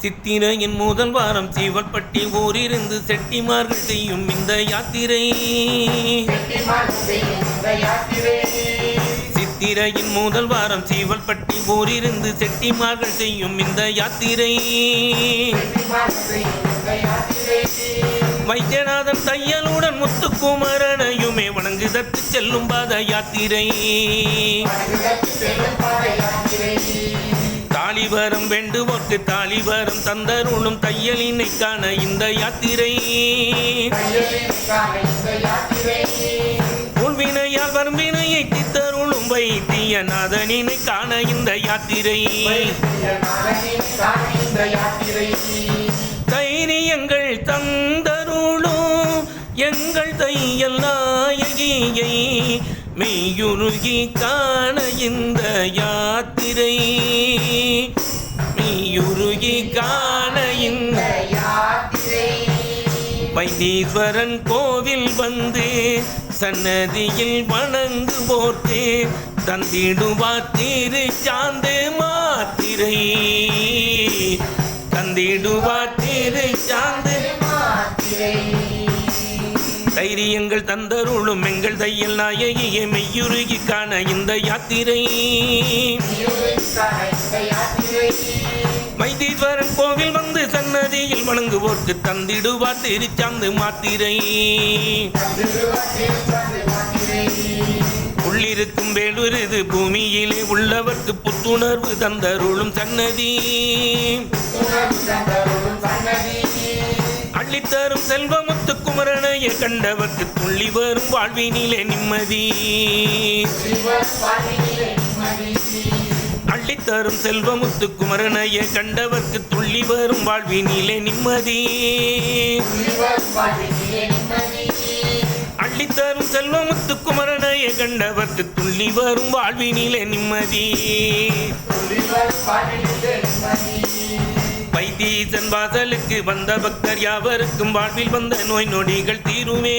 சித்திரையின் முதல் வாரம் சீவல்பட்டி ஊரிருந்து செட்டிமார்கள் செய்யும் இந்த யாத்திரை. சித்திரையின் முதல் வாரம் சீவல்பட்டி ஊரிருந்து செட்டிமார்கள் செய்யும் இந்த யாத்திரை. வைத்தியநாதன் தையலுடன் முத்துக்குமரனையுமே வணங்குதற்கு செல்லும் பாத யாத்திரை. தாலிவரம் வேண்டுவோர்க்கு தாலிவரம் தந்தருளும் தையலினை காண இந்த யாத்திரை. உள்வினையால் வறும்பினையை தித்தருளும் வைத்தியநாதனினை காண இந்த யாத்திரை. தைரியங்கள் தந்தருளும் எங்கள் தையல் நாயகியை மெய்யுருகி காண இந்த யாத்திரை. மெய்யுருகி காண இந்த யாத்திரை. வைத்தீஸ்வரன் கோவில் வந்து சன்னதியில் வணங்குவோர்க்கு தந்திடுவார் திரு சாந்து மாத்திரை. தந்திடுவார் திரு சாந்து மாத்திரை. தைரியங்கள் தந்தருளும் எங்கள் தையல் நாயகியை மெய்யுருகி காண இந்த யாத்திரை. வைத்தீஸ்வரன் கோவில் வந்து சன்னதியில் வணங்குவோர்க்கு தந்திடுவார் திருச்சாந்து மாத்திரை. உள்ளிருக்கும் வேலுருது பூமியிலே உள்ளவர்க்கு புத்துணர்வு தந்தருளும் சன்னதி. அள்ளித்தரும் செல்வமுத்து குமரனைய கண்டவர்க்கு துள்ளி வரும் வாழ்வினிலே நிம்மதி. அள்ளித்தரும் செல்வமுத்து குமரனைய கண்டவர்க்கு துள்ளி வரும் வாழ்வினிலே நிம்மதி. அள்ளித்தரும் செல்வமுத்து குமரனைய கண்டவர்க்கு துள்ளி வரும் வாழ்வினிலே நிம்மதி. வைத்தீசன் வாசலுக்கு வந்த பக்தர் யாவருக்கும் வாழ்வில் வந்த நோய் நொடிகள் தீருமே.